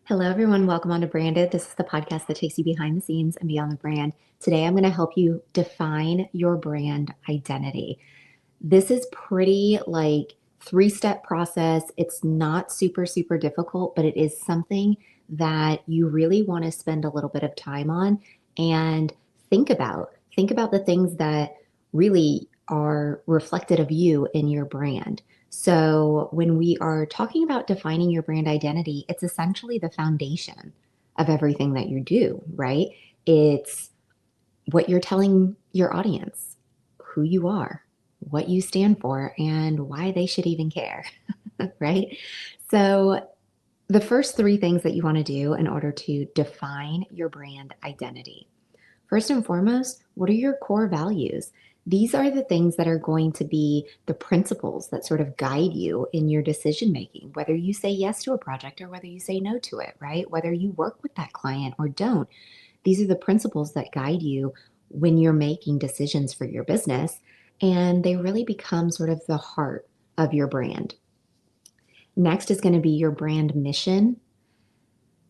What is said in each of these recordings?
Hello, everyone. Welcome on to Branded. This is the podcast that takes you behind the scenes and beyond the brand. Today, I'm going to help you define your brand identity. This is pretty like three-step process. It's not super difficult, but it is something that you really want to spend a little bit of time on and think about. Think about the things that really are reflected of you in your brand. So, when we are talking about defining your brand identity, it's essentially the foundation of everything that you do, right? It's what you're telling your audience, who you are, what you stand for, and why they should even care, right? So, the first three things that you want to do in order to define your brand identity. First and foremost, what are your core values? These are the things that are going to be the principles that sort of guide you in your decision making, whether you say yes to a project or whether you say no to it, right? Whether you work with that client or don't. These are the principles that guide you when you're making decisions for your business, and they really become sort of the heart of your brand. Next is going to be your brand mission.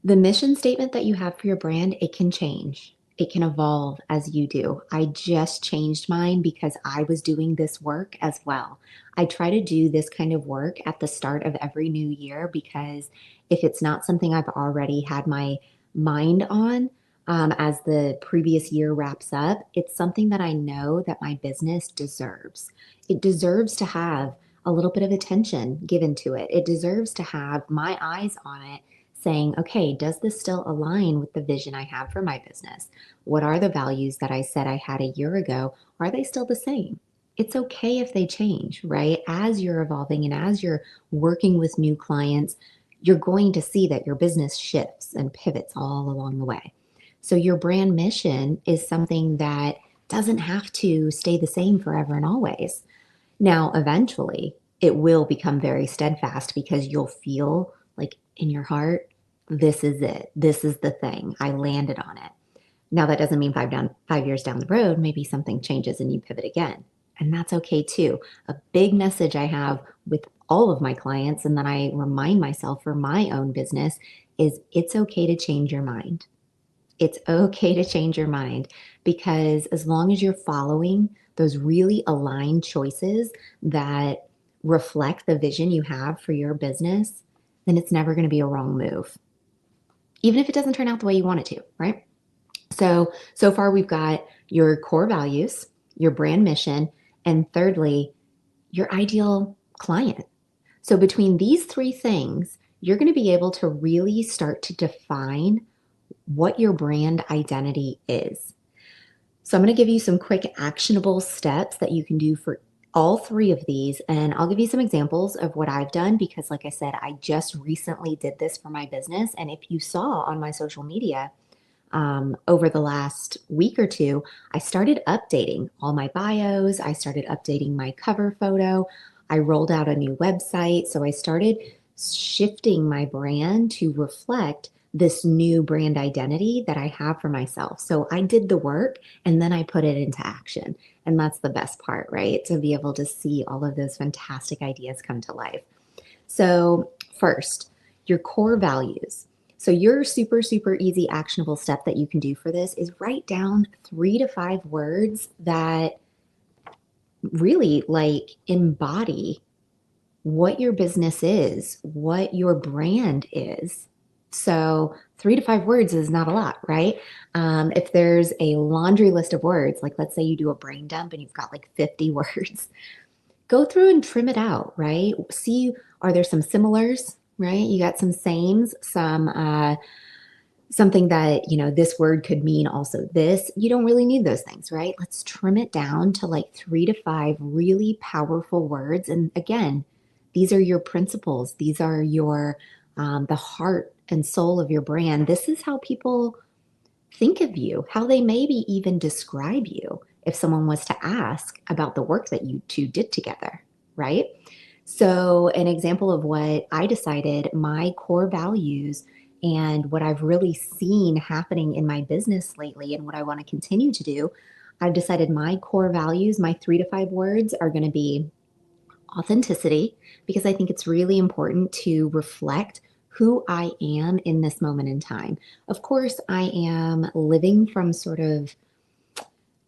The mission statement that you have for your brand, it can change. It can evolve as you do. I just changed mine because I was doing this work as well. I try to do this kind of work at the start of every new year because if it's not something I've already had my mind on, as the previous year wraps up, it's something that I know that my business deserves. It deserves to have a little bit of attention given to it. It deserves to have my eyes on it saying, okay, does this still align with the vision I have for my business? What are the values that I said I had a year ago? Are they still the same? It's okay if they change, right? As you're evolving and as you're working with new clients, you're going to see that your business shifts and pivots all along the way. So, your brand mission is something that doesn't have to stay the same forever and always. Now, eventually, it will become very steadfast because you'll feel like in your heart, this is it. This is the thing. I landed on it. Now, that doesn't mean 5 years down the road, maybe something changes and you pivot again. And that's okay too. A big message I have with all of my clients, and then I remind myself for my own business, is it's okay to change your mind. It's okay to change your mind because as long as you're following those really aligned choices that reflect the vision you have for your business, then it's never going to be a wrong move, even if it doesn't turn out the way you want it to, right? So far we've got your core values, your brand mission, and thirdly, your ideal client. So between these three things, you're going to be able to really start to define what your brand identity is. So I'm going to give you some quick actionable steps that you can do for all three of these. And I'll give you some examples of what I've done because, like I said, I just recently did this for my business. And if you saw on my social media over the last week or two, I started updating all my bios. I started updating my cover photo. I rolled out a new website. So I started shifting my brand to reflect this new brand identity that I have for myself. So I did the work and then I put it into action. And that's the best part, right? To be able to see all of those fantastic ideas come to life. So, first, your core values. So, your super easy actionable step that you can do for this is write down 3 to 5 words that really like embody what your business is, what your brand is. So 3 to 5 words is not a lot, right? If there's a laundry list of words, like let's say you do a brain dump and you've got like 50 words, go through and trim it out, right? See, are there some similars, right? You got some sames, something that, this word could mean also this. You don't really need those things, right? Let's trim it down to like 3 to 5 really powerful words. And again, these are your principles. These are the heart and soul of your brand. This is how people think of you, how they maybe even describe you if someone was to ask about the work that you two did together, right? So, an example of what I decided my core values and what I've really seen happening in my business lately and what I want to continue to do, I've decided my core values, my 3 to 5 words are going to be authenticity, because I think it's really important to reflect who I am in this moment in time. Of course, I am living from sort of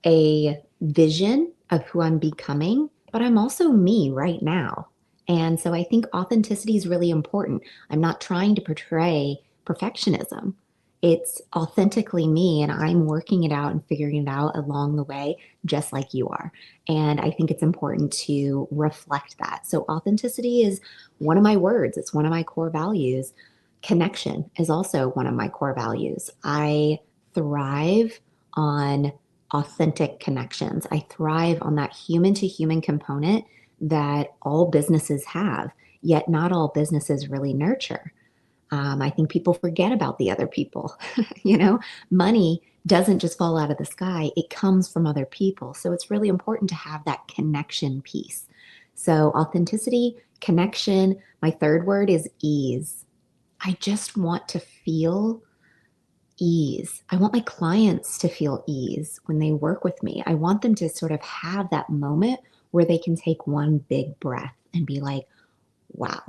a vision of who I'm becoming, but I'm also me right now. And so I think authenticity is really important. I'm not trying to portray perfectionism. It's authentically me, and I'm working it out and figuring it out along the way, just like you are. And I think it's important to reflect that. So, authenticity is one of my words, it's one of my core values. Connection is also one of my core values. I thrive on authentic connections. I thrive on that human to human component that all businesses have, yet not all businesses really nurture. I think people forget about the other people. you know, Money doesn't just fall out of the sky, it comes from other people. So it's really important to have that connection piece. So, authenticity, connection. My third word is ease. I just want to feel ease. I want my clients to feel ease when they work with me. I want them to sort of have that moment where they can take one big breath and be like, wow,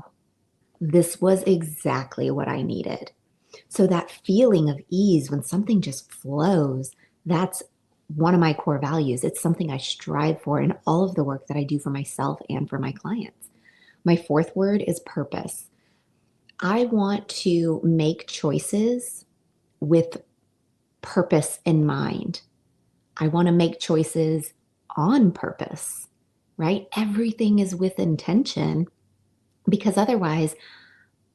this was exactly what I needed. So, that feeling of ease when something just flows, that's one of my core values. It's something I strive for in all of the work that I do for myself and for my clients. My fourth word is purpose. I want to make choices with purpose in mind. I want to make choices on purpose, right? Everything is with intention because otherwise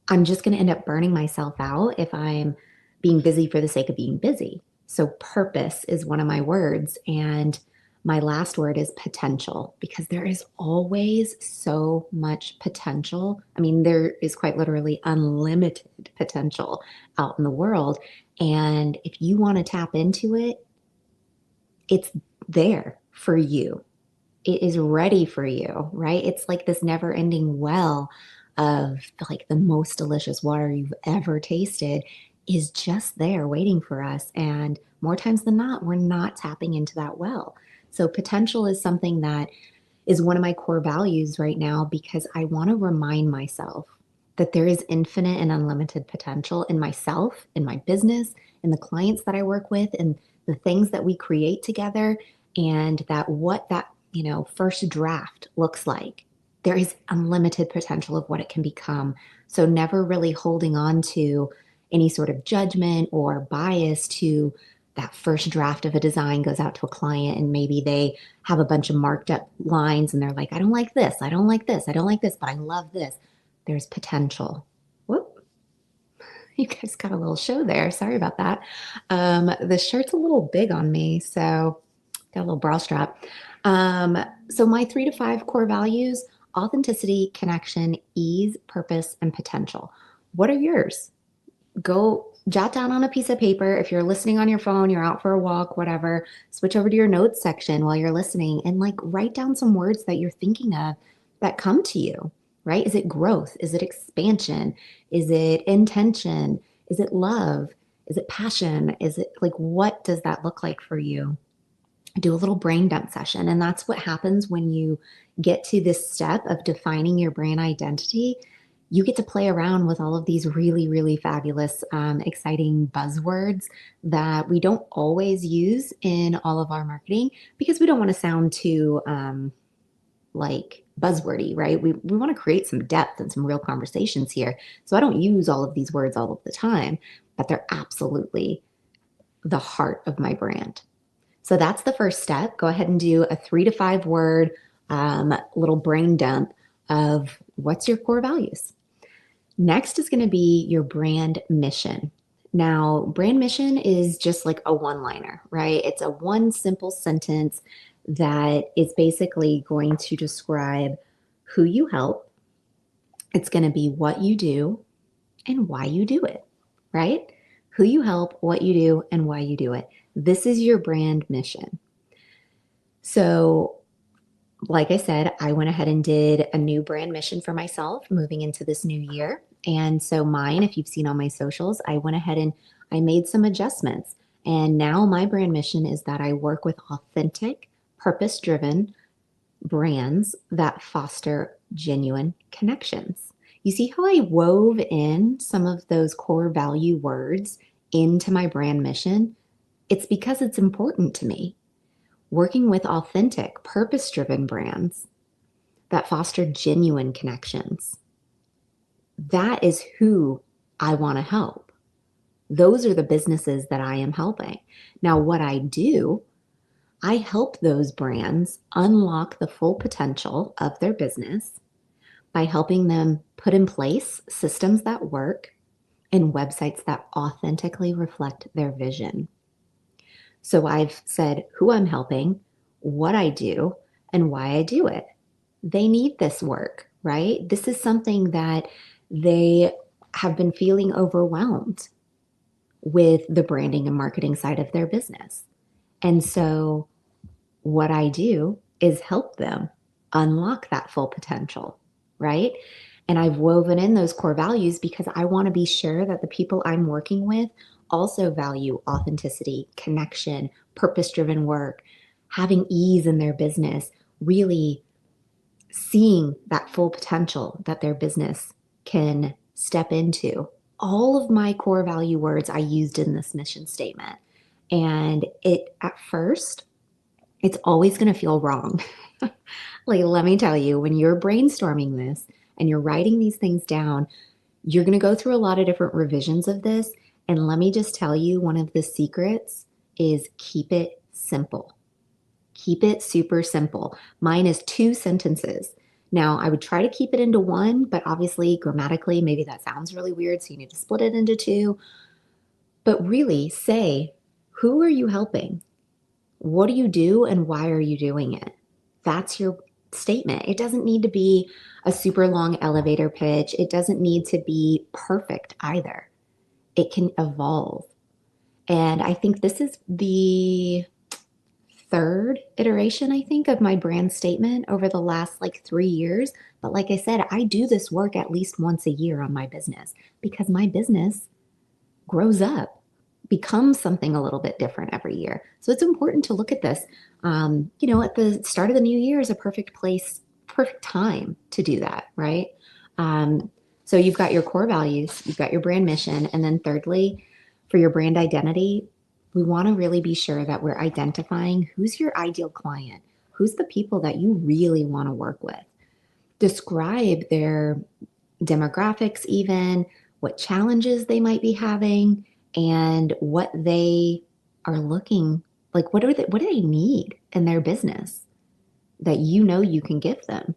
I'm just going to end up burning myself out if I'm being busy for the sake of being busy. So, purpose is one of my words. And my last word is potential because there is always so much potential. I mean, there is quite literally unlimited potential out in the world. And if you want to tap into it, it's there for you. It is ready for you, right? It's like this never ending well of like the most delicious water you've ever tasted is just there waiting for us. And more times than not, we're not tapping into that well. So, potential is something that is one of my core values right now because I want to remind myself that there is infinite and unlimited potential in myself, in my business, in the clients that I work with, and the things that we create together, and that what that, first draft looks like. There is unlimited potential of what it can become. So never really holding on to any sort of judgment or bias to that first draft of a design goes out to a client and maybe they have a bunch of marked up lines and they're like, I don't like this, I don't like this, I don't like this, but I love this. There's potential. Whoop, you guys got a little show there. Sorry about that. The shirt's a little big on me, so got a little bra strap. So my 3 to 5 core values: authenticity, connection, ease, purpose, and potential. What are yours? Go jot down on a piece of paper. If you're listening on your phone, you're out for a walk, whatever, switch over to your notes section while you're listening and like write down some words that you're thinking of that come to you, right? Is it growth? Is it expansion? Is it intention? Is it love? Is it passion? Is it like, what does that look like for you? Do a little brain dump session. And that's what happens when you get to this step of defining your brand identity. You get to play around with all of these really, really fabulous, exciting buzzwords that we don't always use in all of our marketing because we don't want to sound too like buzzwordy, right? We want to create some depth and some real conversations here. So I don't use all of these words all of the time, but they're absolutely the heart of my brand. So that's the first step. Go ahead and do a 3 to 5 word little brain dump of what's your core values. Next is going to be your brand mission. Now, brand mission is just like a one liner, right? It's a one simple sentence that is basically going to describe who you help. It's going to be what you do and why you do it, right? Who you help, what you do, and why you do it. This is your brand mission. So, like I said, I went ahead and did a new brand mission for myself moving into this new year. And so, mine, if you've seen on my socials, I went ahead and I made some adjustments. And now my brand mission is that I work with authentic, purpose driven brands that foster genuine connections. You see how I wove in some of those core value words into my brand mission? It's because it's important to me. Working with authentic, purpose driven brands that foster genuine connections. That is who I want to help. Those are the businesses that I am helping. Now, what I do, I help those brands unlock the full potential of their business by helping them put in place systems that work and websites that authentically reflect their vision. So I've said who I'm helping, what I do, and why I do it. They need this work, right? This is something that they have been feeling overwhelmed with the branding and marketing side of their business. And so what I do is help them unlock that full potential, right? And I've woven in those core values because I want to be sure that the people I'm working with also value authenticity, connection, purpose driven work, having ease in their business, really seeing that full potential that their business can step into. All of my core value words I used in this mission statement. And it at first, it's always going to feel wrong. Like, let me tell you, when you're brainstorming this and you're writing these things down, you're going to go through a lot of different revisions of this. And let me just tell you, one of the secrets is keep it simple. Keep it super simple. Mine is 2 sentences. Now, I would try to keep it into one, but obviously, grammatically, maybe that sounds really weird. So you need to split it into 2. But really say, who are you helping? What do you do and why are you doing it? That's your statement. It doesn't need to be a super long elevator pitch. It doesn't need to be perfect either. It can evolve. And I think this is the third iteration, I think, of my brand statement over the last like 3 years. But like I said, I do this work at least once a year on my business because my business grows up, becomes something a little bit different every year. So it's important to look at this. At the start of the new year is a perfect place, perfect time to do that, right? So you've got your core values, you've got your brand mission, and then thirdly, for your brand identity, we want to really be sure that we're identifying who's your ideal client, who's the people that you really want to work with. Describe their demographics, even what challenges they might be having, and what they are looking like. What do they need in their business that you can give them?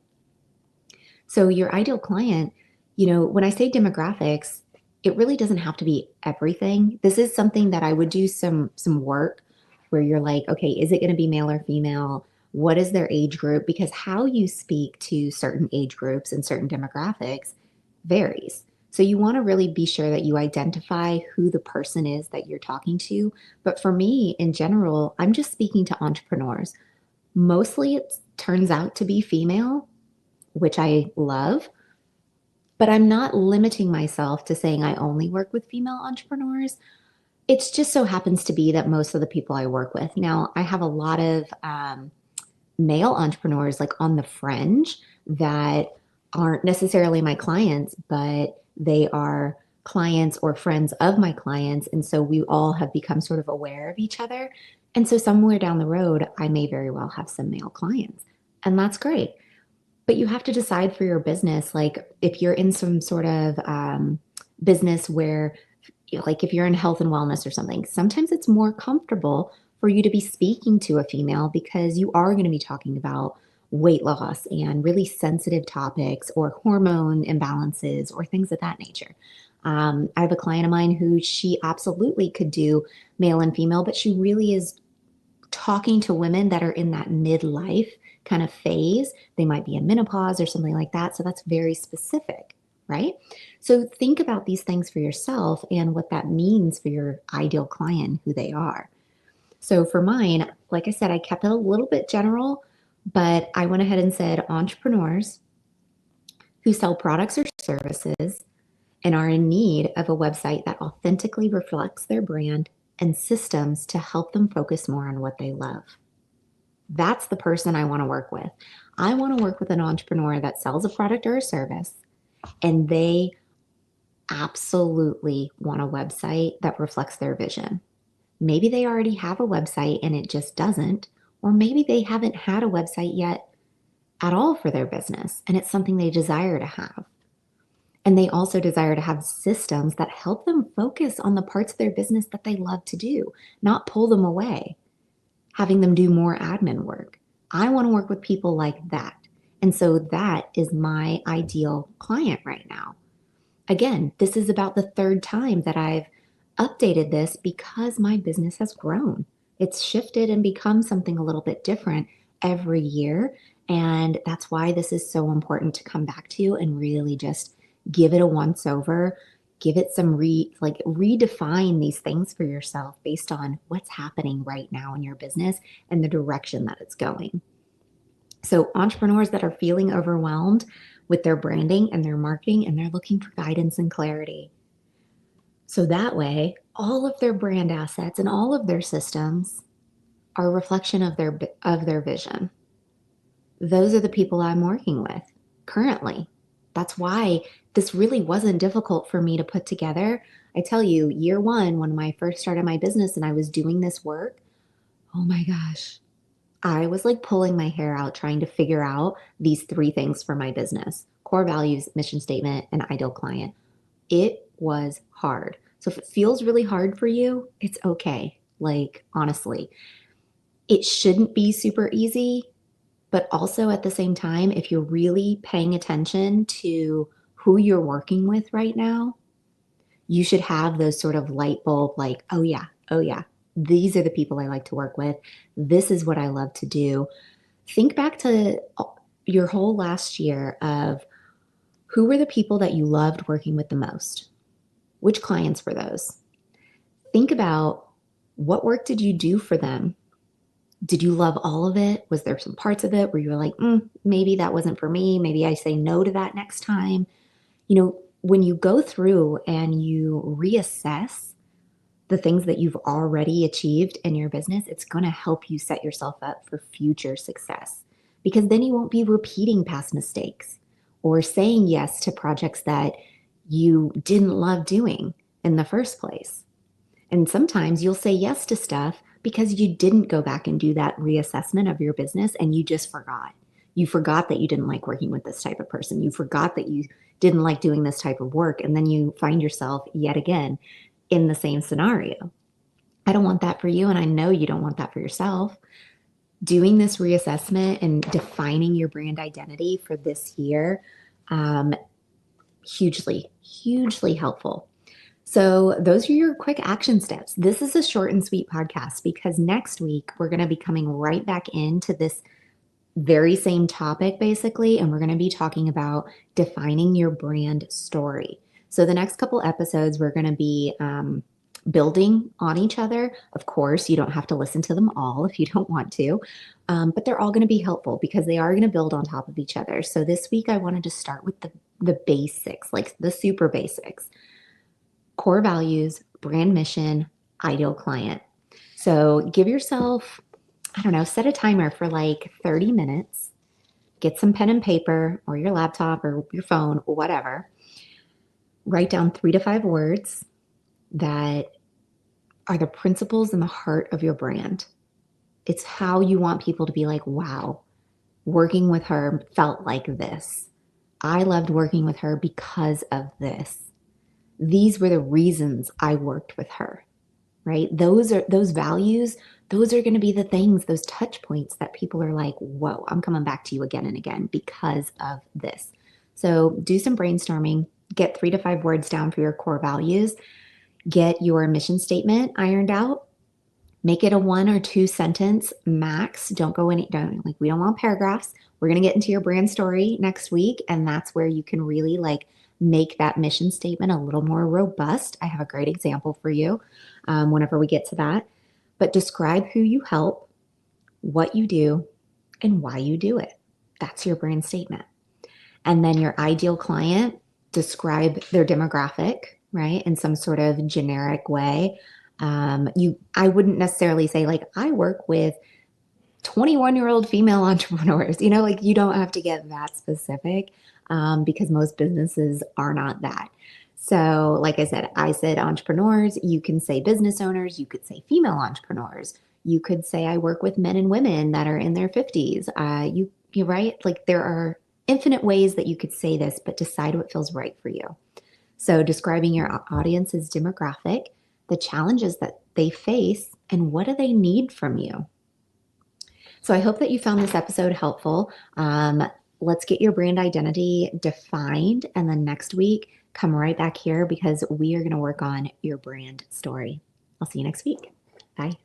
So your ideal client, when I say demographics, it really doesn't have to be everything. This is something that I would do some work where you're like, okay, is it going to be male or female? What is their age group? Because how you speak to certain age groups and certain demographics varies. So you want to really be sure that you identify who the person is that you're talking to. But for me, in general, I'm just speaking to entrepreneurs. Mostly it turns out to be female, which I love, but I'm not limiting myself to saying I only work with female entrepreneurs. It's just so happens to be that most of the people I work with now, I have a lot of male entrepreneurs like on the fringe that aren't necessarily my clients, but they are clients or friends of my clients. And so we all have become sort of aware of each other. And so somewhere down the road, I may very well have some male clients. And that's great. But you have to decide for your business, like if you're in some sort of business where, like if you're in health and wellness or something, sometimes it's more comfortable for you to be speaking to a female because you are going to be talking about weight loss and really sensitive topics or hormone imbalances or things of that nature. I have a client of mine who she absolutely could do male and female, but she really is talking to women that are in that midlife kind of phase. They might be in menopause or something like that. So that's very specific, right? So think about these things for yourself and what that means for your ideal client, who they are. So for mine, like I said, I kept it a little bit general, but I went ahead and said entrepreneurs who sell products or services and are in need of a website that authentically reflects their brand and systems to help them focus more on what they love. That's the person I want to work with. I want to work with an entrepreneur that sells a product or a service and they absolutely want a website that reflects their vision. Maybe they already have a website and it just doesn't, or maybe they haven't had a website yet at all for their business and it's something they desire to have. And they also desire to have systems that help them focus on the parts of their business that they love to do, not pull them away, having them do more admin work. I want to work with people like that. And so that is my ideal client right now. Again, this is about the third time that I've updated this because my business has grown. It's shifted and become something a little bit different every year. And that's why this is so important to come back to and really just give it a once over, give it some redefine these things for yourself based on what's happening right now in your business and the direction that it's going. So entrepreneurs that are feeling overwhelmed with their branding and their marketing, and they're looking for guidance and clarity. So that way, all of their brand assets and all of their systems are a reflection of their vision. Those are the people I'm working with currently. That's why this really wasn't difficult for me to put together. I tell you, year one, when I first started my business and I was doing this work, oh my gosh, I was like pulling my hair out trying to figure out these three things for my business: core values, mission statement, and ideal client. It was hard. So if it feels really hard for you, it's okay. Like, honestly, it shouldn't be super easy. But also at the same time, if you're really paying attention to who you're working with right now, you should have those sort of light bulb, like, oh yeah, these are the people I like to work with. This is what I love to do. Think back to your whole last year of who were the people that you loved working with the most? Which clients were those? Think about what work did you do for them? Did you love all of it? Was there some parts of it where you were like, maybe that wasn't for me. Maybe I say no to that next time. When you go through and you reassess the things that you've already achieved in your business, it's going to help you set yourself up for future success, because then you won't be repeating past mistakes or saying yes to projects that you didn't love doing in the first place. And sometimes you'll say yes to stuff because you didn't go back and do that reassessment of your business and you just forgot. You forgot that you didn't like working with this type of person. You forgot that you didn't like doing this type of work. And then you find yourself yet again in the same scenario. I don't want that for you. And I know you don't want that for yourself. Doing this reassessment and defining your brand identity for this year, hugely, hugely helpful. So those are your quick action steps. This is a short and sweet podcast because next week we're going to be coming right back into this very same topic basically, and we're going to be talking about defining your brand story. So the next couple episodes we're going to be building on each other. Of course, you don't have to listen to them all if you don't want to, but they're all going to be helpful because they are going to build on top of each other. So this week I wanted to start with the basics, like the super basics. Core values, brand mission, ideal client. So give yourself, I don't know, set a timer for like 30 minutes. Get some pen and paper or your laptop or your phone or whatever. Write down 3 to 5 words that are the principles and the heart of your brand. It's how you want people to be like, wow, working with her felt like this. I loved working with her because of this. These were the reasons I worked with her, right? Those values, those are going to be the things, those touch points that people are like, whoa, I'm coming back to you again and again because of this. So do some brainstorming, get 3 to 5 words down for your core values, get your mission statement ironed out, make it a 1 or 2 sentence max. Don't we don't want paragraphs. We're going to get into your brand story next week. And that's where you can really make that mission statement a little more robust. I have a great example for you whenever we get to that. But describe who you help, what you do, and why you do it. That's your brand statement. And then your ideal client, describe their demographic, right, in some sort of generic way. I wouldn't necessarily say I work with 21-year-old female entrepreneurs, you don't have to get that specific. because most businesses are not that. So, like I said entrepreneurs, you can say business owners, you could say female entrepreneurs, you could say I work with men and women that are in their 50s. You're right. Like there are infinite ways that you could say this, but decide what feels right for you. So, describing your audience's demographic, the challenges that they face, and what do they need from you. So, I hope that you found this episode helpful. Let's get your brand identity defined. And then next week, come right back here because we are going to work on your brand story. I'll see you next week. Bye.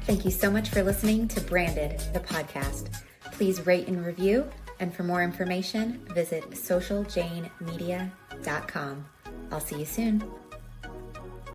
Thank you so much for listening to Branded, the podcast. Please rate and review. And for more information, visit socialjanemedia.com. I'll see you soon.